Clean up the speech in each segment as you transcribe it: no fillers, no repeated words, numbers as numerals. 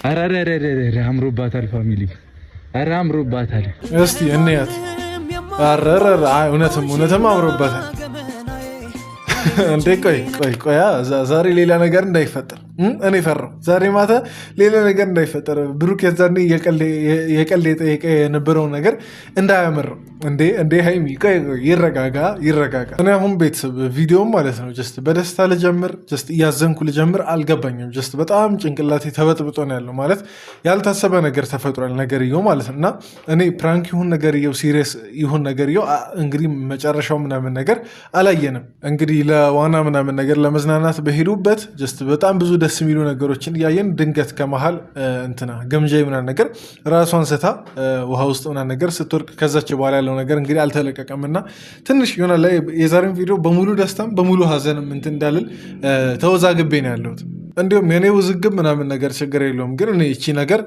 አራራራራ አምሮባታል ፋሚሊ ኧረ አምሮባታል እስቲ እንያት አራራራ እውነትም አምሮባታል እንዴ ቆይ ዛሬ ሌላ ነገር እንዳይፈጠር እኔ ፈራው ዛሬ ማታ ሌላ ነገር እንዳይፈጠር ብሩክ የዛኔ የቀልድ የጠየቀ የነበረውን ነገር እንዳያመረው እንዴ ሃይሚ ቆይ ይረጋጋ እኔ አሁን ቤተሰብ ቪዲዮም ማለት ነው ጀስት በደስታ ልጀምር ጀስት እያዘንኩ ልጀምር አልገባኝም ጀስት በጣም ጭንቅላቴ ተበጥብጦ ነው ያለው ማለት ያልታሰበ ነገር ተፈጥሯል ነገርየው ማለት ነው እና እኔ ፕራንክ ይሁን ነገርየው ሲሪየስ ይሁን ነገርየው እንግዲህ መጨረሻው ምናምን ነገር አላየንም እንግዲህ ለዋና ምናምን ነገር ለመዝናናት በሄዱበት ጀስት በጣም ብዙ ደስ የሚሉ ነገሮችን እያየን ድንገት ከመሃል እንትና ገምጃ ምናምን ነገር ራሷን ስታ ውሃ ውስጥ ምናምን ነገር ስትወርቅ ከዛች በኋላ ያለው ነገር እንግዲህ አልተለቀቀም እና ትንሽ ይሆናል ላይ የዛሬን ቪዲዮ በሙሉ ደስታም በሙሉ ሀዘንም እንትን እንዳልል ተወዛግቤ ነው ያለሁት። እንዲሁም የኔ ውዝግብ ምናምን ነገር ችግር የለውም ግን እኔ እቺ ነገር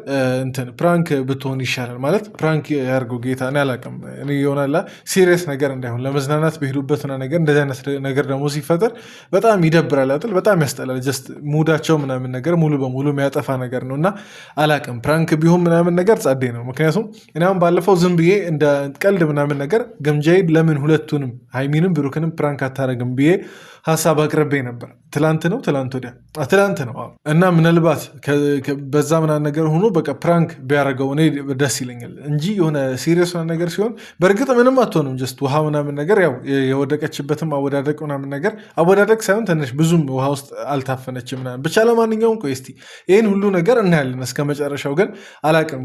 እንትን ፕራንክ ብትሆን ይሻላል ማለት ፕራንክ ያርገው ጌታ እኔ አላውቅም እኔ ይሆናላ ሲሪየስ ነገር እንዳይሆን ለመዝናናት በሄዱበት ነገር እንደዚህ አይነት ነገር ደግሞ ሲፈጠር በጣም ይደብራል አይደል በጣም ያስጠላል ጀስት ሙዳቸው ምናምን ነገር ሙሉ በሙሉ የሚያጠፋ ነገር ነው እና አላውቅም ፕራንክ ቢሆን ምናምን ነገር ጸዴ ነው ምክንያቱም እኔ አሁን ባለፈው ዝም ብዬ እንደ ቀልድ ምናምን ነገር ገምጃዬ ለምን ሁለቱንም ሃይሚንም ብሩክንም ፕራንክ አታረግም ብዬ ሀሳብ አቅርቤ ነበር ትላንት ነው እና ምናልባት በዛ ምናምን ነገር ሆኖ በቃ ፕራንክ ቢያደርገው እኔ ደስ ይለኛል እንጂ የሆነ ሲሪየስ ነገር ሲሆን በእርግጥ ምንም አትሆንም ጀስት ውሃ ምናምን ነገር ያው የወደቀችበትም አወዳደቅ ምናምን ነገር አወዳደቅ ሳይሆን ትንሽ ብዙም ውሃ ውስጥ አልታፈነችም ምናምን ብቻ ለማንኛውም ቆይ እስቲ ይህን ሁሉ ነገር እናያለን እስከ መጨረሻው ግን አላቅም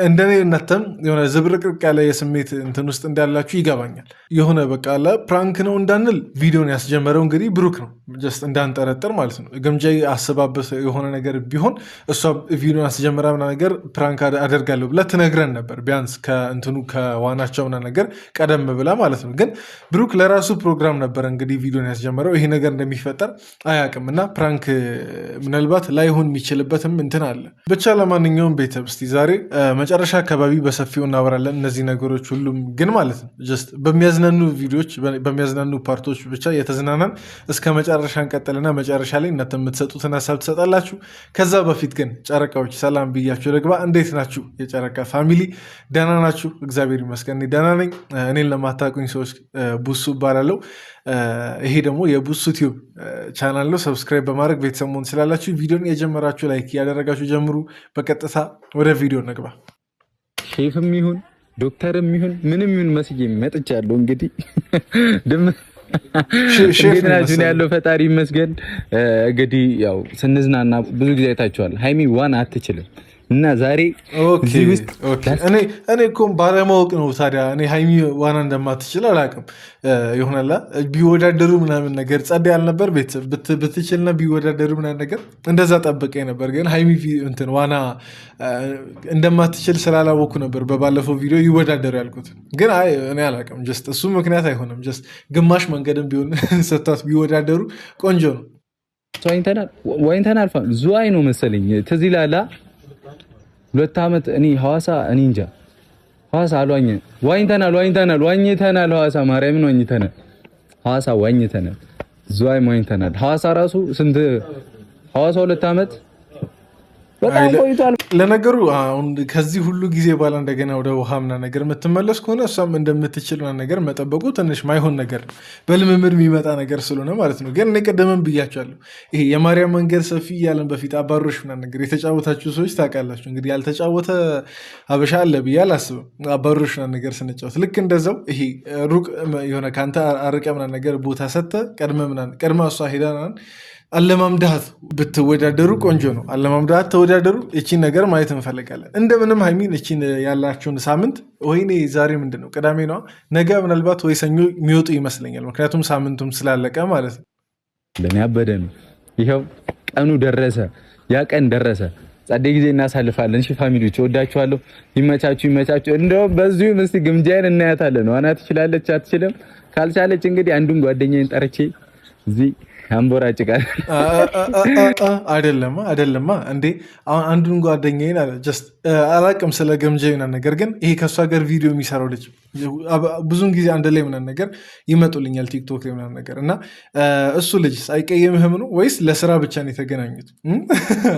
እንደኔ እናተም የሆነ ዝብርቅርቅ ያለ የስሜት እንትን ውስጥ እንዳላችሁ ይገባኛል የሆነ በቃ ፕራንክ ነው እንዳንል ቪዲዮን ያስጀመረው እንግዲህ ብሩክ ነው ጀስት እንዳንጠረጠር ማለት ነው ገምጃዬ አስባበት የሆነ ነገር ቢሆን እሷ ቪዲዮን አስጀምራ ምናምን ነገር ፕራንክ አደርጋለሁ ብላ ትነግረን ነበር ቢያንስ ከእንትኑ ከዋናቸው ምናምን ነገር ቀደም ብላ ማለት ነው ግን ብሩክ ለራሱ ፕሮግራም ነበር እንግዲህ ቪዲዮን ያስጀመረው ይሄ ነገር እንደሚፈጠር አያውቅም እና ፕራንክ ምናልባት ላይሆን የሚችልበትም እንትን አለ ብቻ ለማንኛውም ቤተሰብ እስቲ ዛሬ መጨረሻ አካባቢ በሰፊው እናወራለን እነዚህ ነገሮች ሁሉም ግን ማለት ነው ጀስት በሚያዝናኑ ቪዲዮዎች በሚያዝናኑ ፓርቶች ብቻ የተዝናናን እስከ መጨረሻ እንቀጥልና መጨረሻ ላይ እናንተ የምትሰጡትን ሀሳብ ትሰጣላችሁ። ከዛ በፊት ግን ጨረቃዎች ሰላም ብያችሁ ልግባ። እንዴት ናችሁ የጨረቃ ፋሚሊ? ደህና ናችሁ? እግዚአብሔር ይመስገን ደህና ነኝ። እኔን ለማታውቁኝ ሰዎች ቡሱ እባላለሁ። ይሄ ደግሞ የቡሱ ቲዩብ ቻናል ነው። ሰብስክራይብ በማድረግ ቤተሰብ መሆን ስላላችሁ ቪዲዮን የጀመራችሁ ላይክ ያደረጋችሁ ጀምሩ። በቀጥታ ወደ ቪዲዮ እንግባ። ሼፍም ይሁን ዶክተርም ይሁን ምንም ይሁን መስዬ መጥቻለሁ። እንግዲህ እንዴት ናችሁ? ያለው ፈጣሪ ይመስገን። እንግዲህ ያው ስንዝናና ብዙ ጊዜ አይታችኋል። ሃይሚ ዋና አትችልም እና ዛሬ እዚህ ውስጥ እኔ እኮ ባለማወቅ ነው። ታዲያ እኔ ሃይሚ ዋና እንደማትችል አላውቅም። ይሆናላ ቢወዳደሩ ምናምን ነገር ጸድ ያልነበር ቤተሰብ ብትችልና ቢወዳደሩ ምናምን ነገር እንደዛ ጠብቄ ነበር። ግን ሃይሚ እንትን ዋና እንደማትችል ስላላወኩ ነበር በባለፈው ቪዲዮ ይወዳደሩ ያልኩት። ግን እኔ አላውቅም። ጀስት እሱ ምክንያት አይሆንም። ጀስት ግማሽ መንገድም ቢሆን ሰታት ቢወዳደሩ ቆንጆ ነው። ዋኝተናል ዙዋይ ነው መሰለኝ ትዝ ይላል 2 ዓመት እኔ ሐዋሳ እኔ እንጃ ሐዋሳ አልዋኘን ዋኝተናል ሐዋሳ ማርያምን ዋኝተናል ሐዋሳ ዋኝተናል ዝዋይ ዋኝተናል ሐዋሳ ራሱ ስንት ሐዋሳ 2 ዓመት በጣም ቆይቷል። ለነገሩ አሁን ከዚህ ሁሉ ጊዜ በኋላ እንደገና ወደ ውሃ ምናምን ነገር የምትመለስ ከሆነ እሷም እንደምትችል ምናምን ነገር መጠበቁ ትንሽ ማይሆን ነገር ነው። በልምምድ የሚመጣ ነገር ስለሆነ ማለት ነው። ግን እኔ ቀደምም ብያቸዋለሁ። ይሄ የማርያም መንገድ ሰፊ እያለን በፊት አባሮሽ ምናምን ነገር የተጫወታችሁ ሰዎች ታውቃላችሁ። እንግዲህ ያልተጫወተ ሀበሻ አለ ብዬ አላስብም። አባሮሽ ምናምን ነገር ስንጫወት ልክ እንደዛው ይሄ ሩቅ የሆነ ከአንተ አርቀ ምናምን ነገር ቦታ ሰጥተህ ቀድመ እሷ ሄዳ አለማምዳት ብትወዳደሩ ቆንጆ ነው። አለማምዳት ተወዳደሩ። እቺን ነገር ማየት እንፈልጋለን። እንደምንም ሃይሚን እቺን ያላችሁን ሳምንት ወይኔ ዛሬ ምንድን ነው ቅዳሜ ነው፣ ነገ ምናልባት ወይ ሰኞ የሚወጡ ይመስለኛል። ምክንያቱም ሳምንቱም ስላለቀ ማለት ነው። ለኔ አበደ ነው። ይኸው ቀኑ ደረሰ፣ ያ ቀን ደረሰ። ጸዴ ጊዜ እናሳልፋለን። እሺ ፋሚሊዎች ወዳችኋለሁ። ይመቻችሁ። እንደውም በዚሁ እስቲ ግምጃዬን እናያታለን። ዋና ትችላለች አትችልም? ካልቻለች እንግዲህ አንዱን ጓደኛዬን ጠርቼ እዚህ አንቦራጭቃል አይደለማ እንዴ አንዱን ጓደኛዬን ጀስት አላቅም ስለ ገምጃዬ ነገር ግን ይሄ ከእሷ ጋር ቪዲዮ የሚሰራው ልጅ ብዙን ጊዜ አንድ ላይ ምናምን ነገር ይመጡልኛል ቲክቶክ ላይ ምናምን ነገር እና እሱ ልጅ አይቀየምህም ነው ወይስ ለስራ ብቻ ነው የተገናኙት?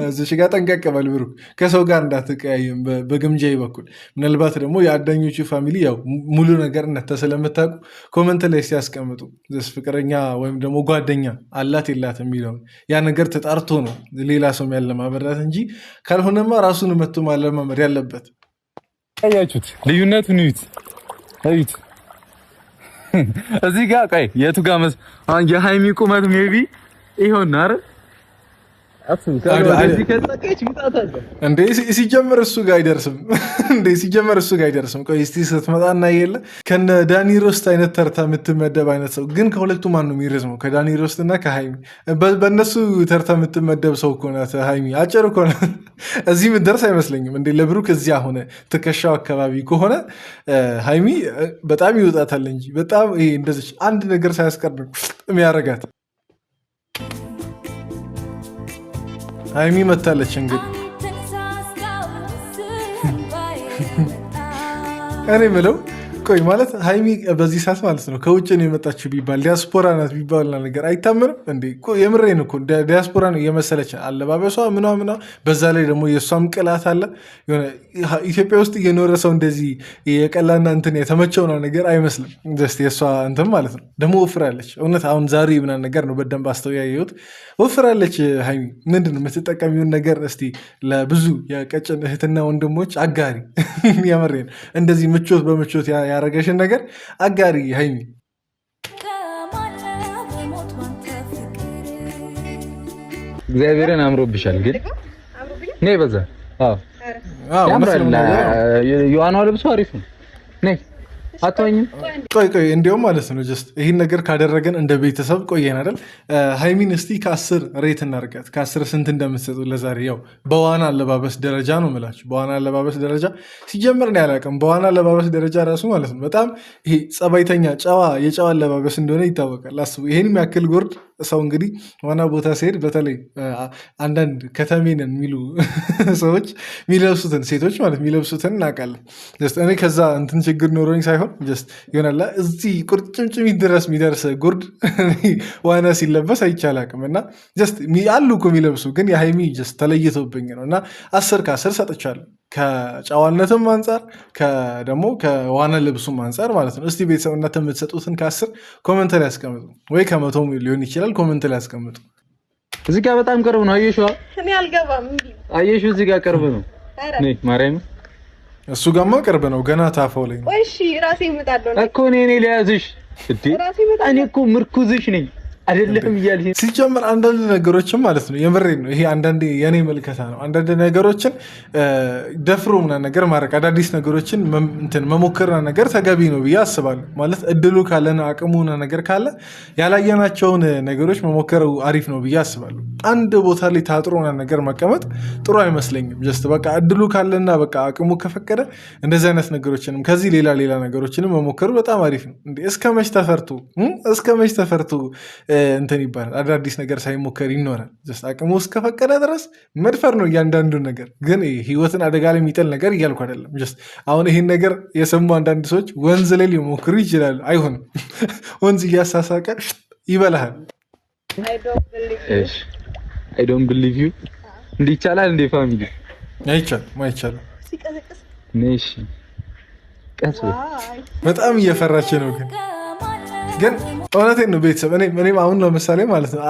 እዚሽ ጋር ጠንቀቅ በል ብሩክ፣ ከሰው ጋር እንዳትቀያየም በግምጃዬ በኩል። ምናልባት ደግሞ የአዳኞቹ ፋሚሊ ያው ሙሉ ነገር እናንተ ስለምታውቁ ኮመንት ላይ ሲያስቀምጡ ፍቅረኛ ወይም ደግሞ ጓደኛ አላት የላት የሚለውን ያ ነገር ተጣርቶ ነው ሌላ ሰው ያለማመዳት እንጂ ካልሆነማ ራሱን መቶ ማለማመድ ያለበት። ያያችሁት ልዩነቱን እዩት። እዚህ ጋር ቆይ የቱ ጋር የሃይሚ ቁመት ሜቢ ይሆን አይደል? እንዴ ሲጀመር እሱ ጋር አይደርስም። ቆይ እስቲ ስትመጣና የለ ከነ ዳኒ ሮስት አይነት ተርታ የምትመደብ አይነት ሰው ግን ከሁለቱ ማን ነው የሚረዝመው? ከዳኒ ሮስት እና ከሃይሚ በእነሱ ተርታ የምትመደብ ሰው እኮ ናት ሃይሚ። አጭር እኮ ናት። እዚህ ምትደርስ አይመስለኝም። እንዴ ለብሩክ እዚያ ሆነ ትከሻው አካባቢ ከሆነ ሃይሚ በጣም ይወጣታል እንጂ በጣም ይሄ እንደዚህ አንድ ነገር ሳያስቀር ነው የሚያረጋት። ሃይሚ መታለች እንግዲህ እኔ ምለው ቆይ ማለት ሃይሚ በዚህ ሰዓት ማለት ነው ከውጭ ነው የመጣችው ቢባል ዲያስፖራ ናት ቢባል ነገር አይታመንም እንዴ? የምሬን እኮ ዲያስፖራ ነው የመሰለች አለባበሷ ምናምና፣ በዛ ላይ ደግሞ የእሷም ቅላት አለ። የሆነ ኢትዮጵያ ውስጥ እየኖረ ሰው እንደዚህ የቀላና እንትን የተመቸው ነው ነገር አይመስልም። ጀስት የእሷ እንትን ማለት ነው። ደግሞ ወፍራለች እውነት። አሁን ዛሬ ምናምን ነገር ነው በደንብ አስተውያየሁት። ወፍራለች ሃይሚ። ምንድን ነው የምትጠቀሚውን ነገር እስቲ ለብዙ የቀጭን እህትና ወንድሞች አጋሪ። የምሬን እንደዚህ ምቾት በምቾት ያረገሽን ነገር አጋሪ ሃይሚ። እግዚአብሔርን አምሮብሻል። ግን ነይ በዛ ያምራል። የዋናው ልብሱ አሪፍ ነው። ነይ አትወኝም? ቆይ እንዲያውም ማለት ነው ጀስት ይህን ነገር ካደረገን እንደ ቤተሰብ ቆየን አይደል? ሃይሚን እስቲ ከ10 ሬት እናርጋት። ከ10 ስንት እንደምትሰጡ ለዛሬ። ያው በዋና አለባበስ ደረጃ ነው የምላችሁ። በዋና አለባበስ ደረጃ ሲጀምር ነው ያላቅም። በዋና አለባበስ ደረጃ ራሱ ማለት ነው በጣም ይሄ ጸባይተኛ የጨዋ አለባበስ እንደሆነ ይታወቃል። አስቡ፣ ይሄን የሚያክል ጎርድ ሰው እንግዲህ ዋና ቦታ ሲሄድ በተለይ አንዳንድ ከተሜንን የሚሉ ሰዎች የሚለብሱትን ሴቶች ማለት የሚለብሱትን እናውቃለን። እኔ ከዛ እንትን ችግር ኖሮኝ ሳይሆን ይሆናላ እዚህ ቁርጭምጭሚት ድረስ የሚደርስ ጉርድ ዋና ሲለበስ አይቻል አቅም እና አሉ እኮ የሚለብሱ ግን የሃይሚ ተለይቶብኝ ነው እና 10 ከ10 ሰጥቻለሁ። ከጨዋነትም አንጻር ደግሞ ከዋና ልብሱም አንጻር ማለት ነው። እስቲ ቤተሰብ እናንተ የምትሰጡትን ከ10 ኮመንት ላይ ያስቀምጡ፣ ወይ ከ100 ሊሆን ይችላል። ኮመንት ላይ ያስቀምጡ። እዚህ ጋር በጣም ቅርብ ነው። አየሽው? እኔ አልገባም። አየሽው? እዚህ ጋር ቅርብ ነው። ነይ ማርያም፣ እሱ ጋማ ቅርብ ነው። ገና ታፋው ላይ ነው። እሺ ራሴ እመጣለሁ እኮ እኔ ሊያዝሽ እንዴ? እኔ እኮ ምርኩዝሽ ነኝ አይደለም እያልሽ ሲጀምር አንዳንድ ነገሮችን ማለት ነው የምሬን ነው። ይሄ አንዳንድ የኔ መልከታ ነው። አንዳንድ ነገሮችን ደፍሮ ምናምን ነገር ማድረግ አዳዲስ ነገሮችን እንትን መሞከርና ነገር ተገቢ ነው ብዬ አስባለሁ። ማለት እድሉ ካለን አቅሙና ነገር ካለ ያላየናቸውን ነገሮች መሞከር አሪፍ ነው ብዬ አስባለሁ። አንድ ቦታ ላይ ታጥሮና ነገር መቀመጥ ጥሩ አይመስለኝም። ጀስት በቃ እድሉ ካለና በቃ አቅሙ ከፈቀደ እንደዚህ አይነት ነገሮችንም ከዚህ ሌላ ነገሮችንም መሞከሩ በጣም አሪፍ ነው። እስከ መች ተፈርቶ እንትን ይባላል። አዳዲስ ነገር ሳይሞከር ይኖራል። አቅሙ እስከፈቀደ ድረስ መድፈር ነው እያንዳንዱ ነገር። ግን ህይወትን አደጋ ላይ የሚጥል ነገር እያልኩ አይደለም። አሁን ይህን ነገር የሰሙ አንዳንድ ሰዎች ወንዝ ላይ ሊሞክሩ ይችላሉ። አይሆንም። ወንዝ እያሳሳቀ ይበላሃል። አይ ዶንት ቢሊቭ ዩ። እንዲህ ይቻላል እንዴ ፋሚሊ? አይቻልም። ነሽ ቀስ በጣም እየፈራች ነው ግን እውነቴን ነው ቤተሰብ። እኔም አሁን ለምሳሌ ማለት ነው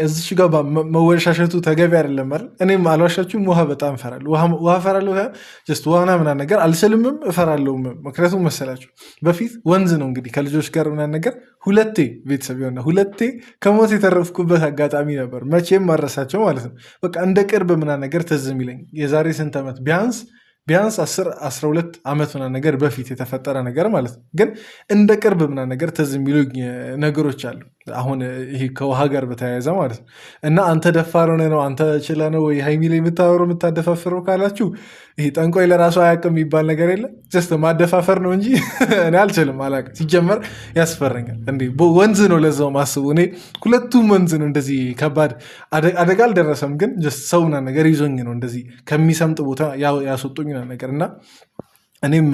እዚች ጋር መወሻሸቱ ተገቢ አይደለም አይደል? እኔም አልዋሻችሁም፣ ውሃ በጣም እፈራለሁ። ውሃ እፈራለሁ። ዋና ምናምን ነገር አልችልምም፣ እፈራለሁ። ምክንያቱም መሰላችሁ በፊት ወንዝ ነው እንግዲህ ከልጆች ጋር ምናምን ነገር ሁለቴ ከሞት የተረፍኩበት አጋጣሚ ነበር። መቼም ማረሳቸው ማለት ነው። በቃ እንደ ቅርብ ምናምን ነገር ትዝ የሚለኝ የዛሬ ስንት ዓመት ቢያንስ 10-12 ዓመት ምናምን ነገር በፊት የተፈጠረ ነገር ማለት ነው። ግን እንደ ቅርብ ምናምን ነገር ትዝ የሚሉኝ ነገሮች አሉ። አሁን ይሄ ከውሃ ጋር በተያያዘ ማለት ነው። እና አንተ ደፋር ሆነህ ነው አንተ ችለህ ነው ወይ ሃይሚ ላይ የምታወራው የምታደፋፍረው ካላችሁ ይሄ ጠንቋይ ለራሱ አያውቅም የሚባል ነገር የለም። ጀስት ማደፋፈር ነው እንጂ እኔ አልችልም፣ አላውቅም። ሲጀመር ያስፈረኛል። እንዴ ወንዝ ነው ለዛው ማስቡ። እኔ ሁለቱም ወንዝ ነው። እንደዚህ ከባድ አደጋ አልደረሰም፣ ግን ጀስት ሰውና ነገር ይዞኝ ነው እንደዚህ ከሚሰምጥ ቦታ ያስወጡኝ ነገር እና እኔም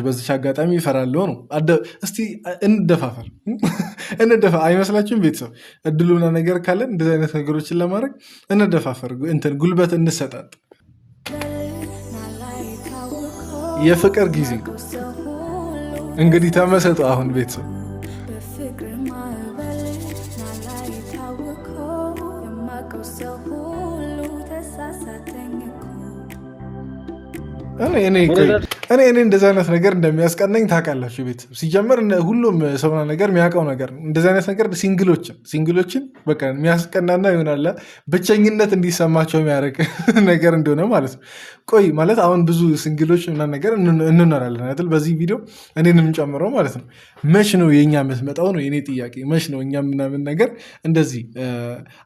በዚች አጋጣሚ ይፈራለሁ ነው። እስቲ እንደፋፈር አይመስላችሁም? ቤተሰብ እድሉና ነገር ካለን እንደዚህ አይነት ነገሮችን ለማድረግ እንደፋፈር፣ እንትን ጉልበት እንሰጣጥ። የፍቅር ጊዜ እንግዲህ ተመሰጡ። አሁን ቤተሰብ እኔ እንደዚህ አይነት ነገር እንደሚያስቀናኝ ታውቃላችሁ ቤተሰብ። ሲጀመር ሁሉም ሰውና ነገር የሚያውቀው ነገር ነው። እንደዚህ አይነት ነገር ሲንግሎችን በቃ የሚያስቀናና ይሆናል ብቸኝነት እንዲሰማቸው የሚያደርግ ነገር እንደሆነ ማለት ነው። ቆይ ማለት አሁን ብዙ ሲንግሎች ምናምን ነገር እንኖራለን አይደል? በዚህ ቪዲዮ እኔንም ጨምሮ ማለት ነው። መች ነው የእኛ የምትመጣው ነው የኔ ጥያቄ። መች ነው እኛ ምናምን ነገር እንደዚህ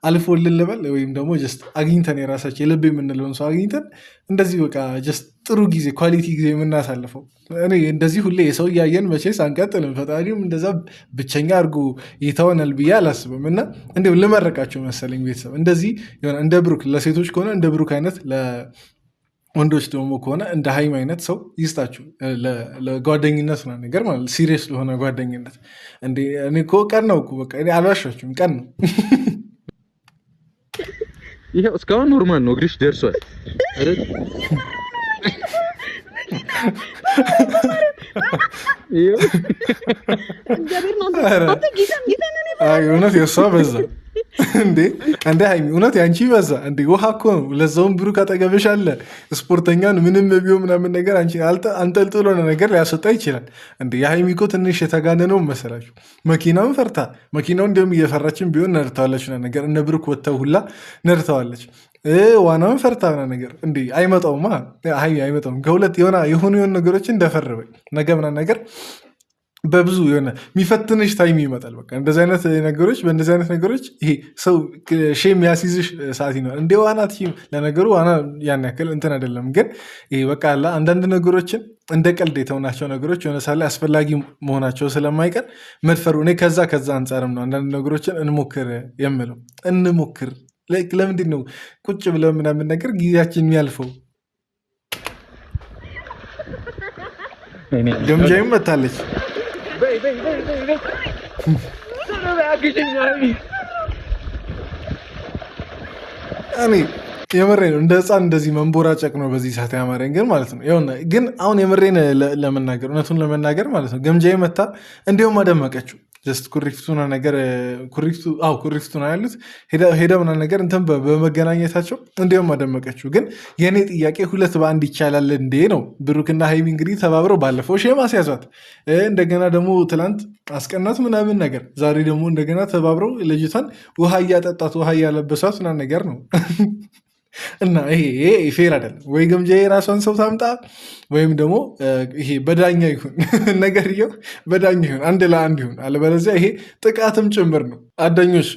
አልፎልን ልበል ወይም ደግሞ ጀስት አግኝተን የራሳችን የልብ የምንለውን ሰው አግኝተን እንደዚህ በቃ ጀስት ጥሩ ጊዜ ኳሊቲ ጊዜ የምናሳልፈው። እኔ እንደዚህ ሁሌ የሰው እያየን መቼስ አንቀጥልም። ፈጣሪም እንደዛ ብቸኛ አድርጎ ይተወናል ብዬ አላስብም። እና እንዲሁ ልመረቃቸው መሰለኝ ቤተሰብ እንደዚህ እንደ ብሩክ ለሴቶች ከሆነ እንደ ብሩክ አይነት ወንዶች ደግሞ ከሆነ እንደ ሀይም አይነት ሰው ይስጣችሁ። ለጓደኝነት ሆነ ነገር ማለት ሲሪየስ ለሆነ ጓደኝነት እኔ እኮ ቀን ነው በቃ አልዋሻችሁም፣ ቀን ነው። ይሄ እስካሁን ኖርማል ነው። እግርሽ ደርሷል። እውነት የእሷ በዛ እንደ ሀይሚ እውነት ያንቺ በዛ እንደ ውሃ እኮ ነው። ለዛውም ብሩክ አጠገብሽ አለ። ስፖርተኛን ምንም ቢሆን ምናምን ነገር አንጠልጥሎ ነገር ሊያስወጣ ይችላል። እንደ የሀይሚ እኮ ትንሽ የተጋነነው መሰላችሁ። መኪናውን ፈርታ መኪናው እንዲሁም እየፈራችን ቢሆን ነድተዋለች ነገር እነ ብሩክ ወጥተው ሁላ ነድተዋለች። ዋናውን ፈርታ ነገር እንደ አይመጣውማ ሀይሚ አይመጣውም። ከሁለት የሆኑ ነገሮችን እንደፈረበኝ ነገ ምናምን ነገር በብዙ የሆነ የሚፈትንሽ ታይም ይመጣል። በቃ እንደዚህ አይነት ነገሮች በእንደዚህ አይነት ነገሮች ይሄ ሰው ሼም ያሲዝሽ ሰዓት ይኖራል። እንደ ዋናት ለነገሩ ዋና ያን ያክል እንትን አይደለም፣ ግን ይሄ በቃ አላ አንዳንድ ነገሮችን እንደ ቀልድ የተውናቸው ነገሮች የሆነ ሳለ አስፈላጊ መሆናቸው ስለማይቀር መድፈሩ እኔ ከዛ አንጻርም ነው አንዳንድ ነገሮችን እንሞክር የምለው። እንሞክር ለምንድን ነው ቁጭ ብለን ምናምን ነገር ጊዜያችን የሚያልፈው? ገምጃይም መታለች። እኔ የምሬ ነው እንደ ህፃን እንደዚህ መንቦራጨቅ ነው በዚህ ሰዓት ያማረኝ ግን ማለት ነው። ግን አሁን የምሬን ለመናገር እውነቱን ለመናገር ማለት ነው ገምጃይ መታ እንዲሁም አደመቀችው። ጀስት ኩሪፍቱና ነገር ኩሪፍቱና ያሉት ሄደ ምናምን ነገር እንትን በመገናኘታቸው እንዲሁም አደመቀችው። ግን የእኔ ጥያቄ ሁለት በአንድ ይቻላል እንዴ ነው? ብሩክና ሀይሚ እንግዲህ ተባብረው ባለፈው ሼም አስያዟት፣ እንደገና ደግሞ ትላንት አስቀናት ምናምን ነገር፣ ዛሬ ደግሞ እንደገና ተባብረው ልጅቷን ውሃ እያጠጣት ውሃ እያለበሷት ምናምን ነገር ነው። እና ይሄ ፌር አይደለም። ወይ ገምጃ የራሷን ሰው ታምጣ ወይም ደግሞ ይሄ በዳኛ ይሁን ነገርየው በዳኛ ይሁን አንድ ለአንድ ይሁን። አለበለዚያ ይሄ ጥቃትም ጭምር ነው። አዳኞች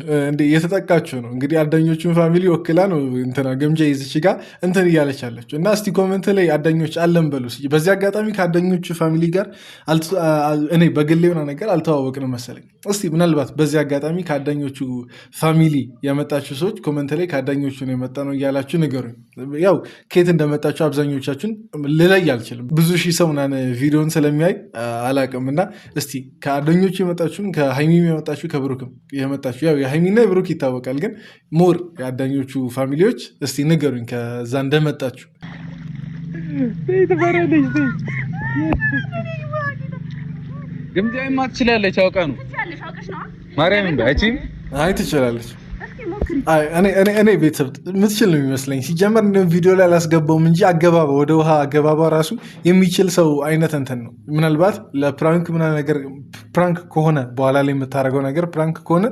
እየተጠቃችሁ ነው እንግዲህ። አዳኞቹን ፋሚሊ ወክላ ነው እንትና ገምጃ ይዝች ጋር እንትን እያለች አለችው። እና እስቲ ኮመንት ላይ አዳኞች አለን በሉ። በዚህ አጋጣሚ ከአዳኞቹ ፋሚሊ ጋር እኔ በግሌ ሆነ ነገር አልተዋወቅንም መሰለኝ። እስቲ ምናልባት በዚህ አጋጣሚ ከአዳኞቹ ፋሚሊ የመጣችሁ ሰዎች ኮመንት ላይ ከአዳኞቹ ነው የመጣ ነው እያላችሁ ንገሩኝ። ያው ከየት እንደመጣችሁ አብዛኞቻችሁን ልለይ አልችልም፣ ብዙ ሺህ ሰው ምናምን ቪዲዮን ስለሚያይ አላቅም። እና እስቲ ከአዳኞቹ የመጣችሁን ከሀይሚም የመጣችሁ ከብሩክም የመጣችሁ ያው የሀይሚና የብሩክ ይታወቃል፣ ግን ሞር የአዳኞቹ ፋሚሊዎች እስቲ ንገሩኝ ከዛ እንደመጣችሁ። ግምጃማ ትችላለች፣ አውቃ ነው ማርያም አይ ትችላለች። እኔ ቤተሰብ ምትችል ነው የሚመስለኝ። ሲጀመር ቪዲዮ ላይ አላስገባውም እንጂ አገባባ ወደ ውሃ አገባባ ራሱ የሚችል ሰው አይነት እንትን ነው። ምናልባት ለፕራንክ ምናምን ነገር ፕራንክ ከሆነ በኋላ ላይ የምታደርገው ነገር ፕራንክ ከሆነ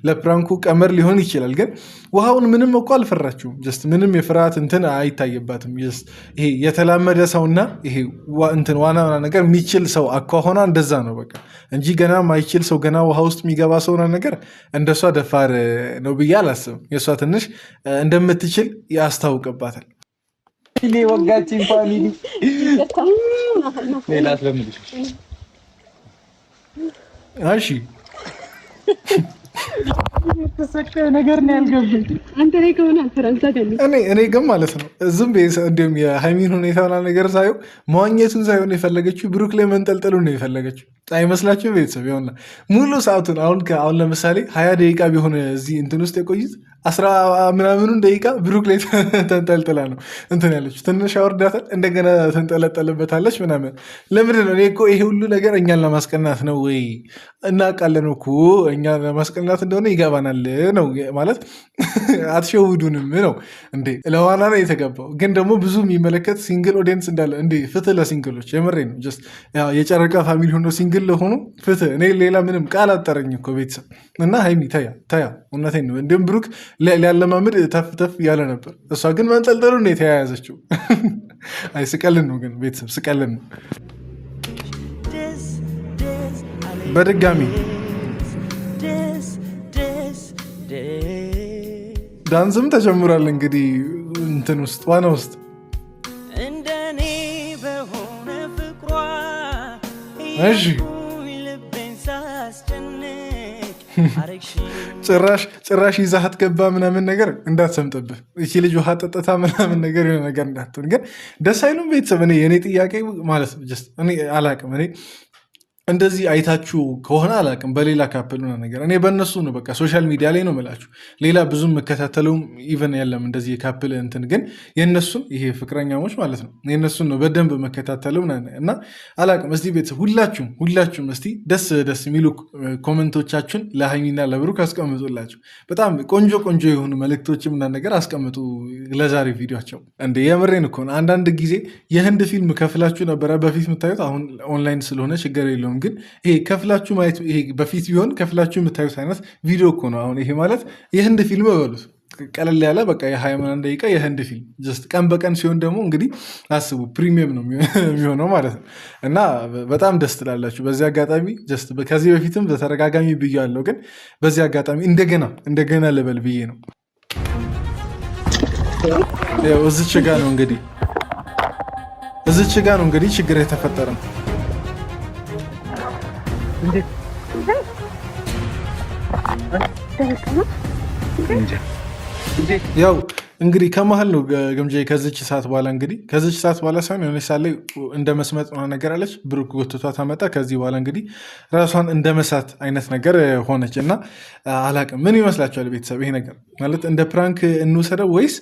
ለፕራንኩ ቀመር ሊሆን ይችላል። ግን ውሃውን ምንም እኮ አልፈራችሁም። ጀስት ምንም የፍርሃት እንትን አይታይባትም። ይሄ የተላመደ ሰውና ይሄ እንትን ዋና ነገር የሚችል ሰው አኳኋኗ እንደዛ ነው በቃ እንጂ ገና ማይችል ሰው ገና ውሃ ውስጥ የሚገባ ሰውና ነገር እንደሷ ደፋር ነው ብዬ አላስብም። የእሷ ትንሽ እንደምትችል ያስታውቅባታል። ወጋችን ፋሚሊ ሌላት ለምልሽ እሺ ነገር ነው ያልገባኝ። አንተ ላይ ከሆነ አልፈራንሳ እኔ ግን ማለት ነው ዝም እንዲሁም የሃይሚን ሁኔታ ነገር ሳየው መዋኘቱን ሳይሆን የፈለገችው ብሩክ ላይ መንጠልጠሉን ነው የፈለገችው። አይመስላችሁም? ቤተሰብ ይሆንና ሙሉ ሰዓቱን አሁን ለምሳሌ 20 ደቂቃ ቢሆን እዚህ እንትን ውስጥ የቆዩት 10 ምናምኑን ደቂቃ ብሩክ ላይ ተንጠልጥላ ነው እንትን ያለችው። ትንሽ አወርዳታል፣ እንደገና ተንጠለጠልበታለች ምናምን። ለምንድን ነው? እኔ እኮ ይሄ ሁሉ ነገር እኛን ለማስቀናት ነው ወይ? እናውቃለን እኮ እኛን ለማስቀናት እንደሆነ ይገባናል ነው ማለት አትሸውዱንም ነው እንዴ? ለዋና ነው የተገባው። ግን ደግሞ ብዙ የሚመለከት ሲንግል ኦዲየንስ እንዳለ እንዴ! ፍትህ ለሲንግሎች የምሬ ነው። ጀስት የጨረቃ ፋሚሊ ሆኖ ሲንግል ለሆኑ ፍትህ። እኔ ሌላ ምንም ቃል አጠረኝ እኮ ቤተሰብ እና ሃይሚ ተያ እውነቴን ነው። እንዲሁም ብሩክ ሊያለማምድ ተፍ ተፍ እያለ ነበር። እሷ ግን መንጠልጠሉ ነው የተያያዘችው። አይ ስቀልን ነው ግን ቤተሰብ ስቀልን ነው። በድጋሚ ዳንስም ተጀምሯል እንግዲህ እንትን ውስጥ ዋና ውስጥ እሺ ጭራሽ ይዛሃት ገባ ምናምን ነገር እንዳትሰምጥብህ እቺ ልጅ ውሃ ጠጥታ ምናምን ነገር የሆነ ነገር እንዳትሆን። ግን ደስ አይሉም ቤተሰብ። የኔ ጥያቄ ማለት እኔ አላቅም እኔ እንደዚህ አይታችሁ ከሆነ አላውቅም፣ በሌላ ካፕል ሆነ ነገር እኔ በእነሱ ነው በቃ ሶሻል ሚዲያ ላይ ነው የምላችሁ። ሌላ ብዙም የምከታተለውም ኢቨን የለም እንደዚህ የካፕል እንትን፣ ግን የእነሱን ይሄ ፍቅረኛሞች ማለት ነው የእነሱን ነው በደንብ መከታተለው እና አላውቅም። እስቲ ቤተሰብ ሁላችሁም እስቲ ደስ የሚሉ ኮመንቶቻችሁን ለሃይሚና ለብሩክ አስቀምጡላቸው። በጣም ቆንጆ የሆኑ መልእክቶች ምናምን ነገር አስቀምጡ ለዛሬ ቪዲዮቸው። እንደ የምሬን እኮ ነው። አንዳንድ ጊዜ የህንድ ፊልም ከፍላችሁ ነበረ በፊት የምታዩት፣ አሁን ኦንላይን ስለሆነ ችግር የለውም። ግን ይሄ ከፍላችሁ ማየት ይሄ በፊት ቢሆን ከፍላችሁ የምታዩት አይነት ቪዲዮ እኮ ነው። አሁን ይሄ ማለት የህንድ ፊልም በሉት ቀለል ያለ በቃ የ20 ደቂቃ የህንድ ፊልም ጀስት ቀን በቀን ሲሆን ደግሞ እንግዲህ አስቡ ፕሪሚየም ነው የሚሆነው ማለት ነው። እና በጣም ደስ ትላላችሁ። በዚህ አጋጣሚ ጀስት ከዚህ በፊትም በተደጋጋሚ ብያለሁ፣ ግን በዚህ አጋጣሚ እንደገና ልበል ብዬ ነው። እዚች ጋ ነው እንግዲህ ችግር የተፈጠረ ነው። ያው እንግዲህ ከመሀል ነው ግምጃ ከዚች ሰዓት በኋላ ሳይሆን የሆነች ሳት ላይ እንደ መስመጥ ነገር አለች። ብሩክ ጎትቷ ታመጣ። ከዚህ በኋላ እንግዲህ ራሷን እንደ መሳት አይነት ነገር ሆነች እና አላቅም። ምን ይመስላችኋል ቤተሰብ? ይሄ ነገር ማለት እንደ ፕራንክ እንውሰደው ወይስ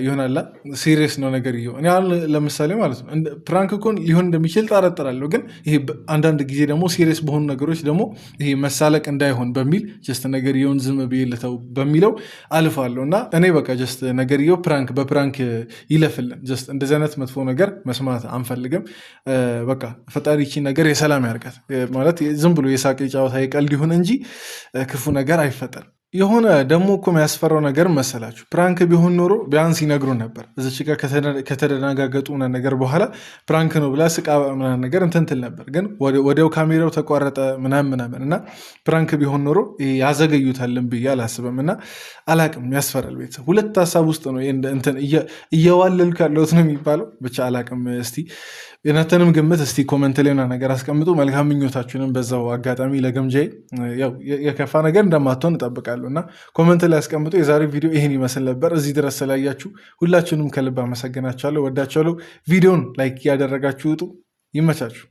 ይሆናላ ሲሪየስ ነው ነገር? እኔ አሁን ለምሳሌ ማለት ነው ፕራንክ እኮ ሊሆን እንደሚችል ጠረጥራለሁ። ግን ይሄ አንዳንድ ጊዜ ደግሞ ሲሪየስ በሆኑ ነገሮች ደግሞ ይሄ መሳለቅ እንዳይሆን በሚል ጀስት ነገር የሆን ዝም ብዬ ልተው በሚለው አልፋለሁ እና እኔ በቃ ጀስት ነገርየው በፕራንክ ይለፍልን። ጀስት እንደዚህ አይነት መጥፎ ነገር መስማት አንፈልግም። በቃ ፈጣሪ ይቺ ነገር የሰላም ያርጋት። ማለት ዝም ብሎ የሳቅ ጨዋታ የቀልድ ይሁን እንጂ ክፉ ነገር አይፈጠርም። የሆነ ደግሞ እኮ የሚያስፈራው ነገር መሰላችሁ፣ ፕራንክ ቢሆን ኖሮ ቢያንስ ይነግሩን ነበር። እዚች ጋር ከተደናጋገጡ ነገር በኋላ ፕራንክ ነው ብላ ስቃ ምናምን ነገር እንትንትል ነበር። ግን ወዲያው ካሜራው ተቋረጠ ምናምን እና ፕራንክ ቢሆን ኖሮ ያዘገዩታልን ብዬ አላስብም። እና አላቅም፣ ያስፈራል። ቤተሰብ ሁለት ሀሳብ ውስጥ ነው እንትን እየዋለልኩ ያለሁት ነው የሚባለው። ብቻ አላቅም። እስቲ የናተንም ግምት እስቲ ኮመንት ላይ ነገር አስቀምጡ። መልካም ምኞታችሁንም በዛው አጋጣሚ ለግምጃዬ የከፋ ነገር እንደማትሆን እጠብቃለሁ እና ኮመንት ላይ አስቀምጡ። የዛሬው ቪዲዮ ይህን ይመስል ነበር። እዚህ ድረስ ስላያችሁ ሁላችሁንም ከልብ አመሰግናችኋለሁ፣ ወዳችኋለሁ። ቪዲዮን ላይክ እያደረጋችሁ ውጡ። ይመቻችሁ።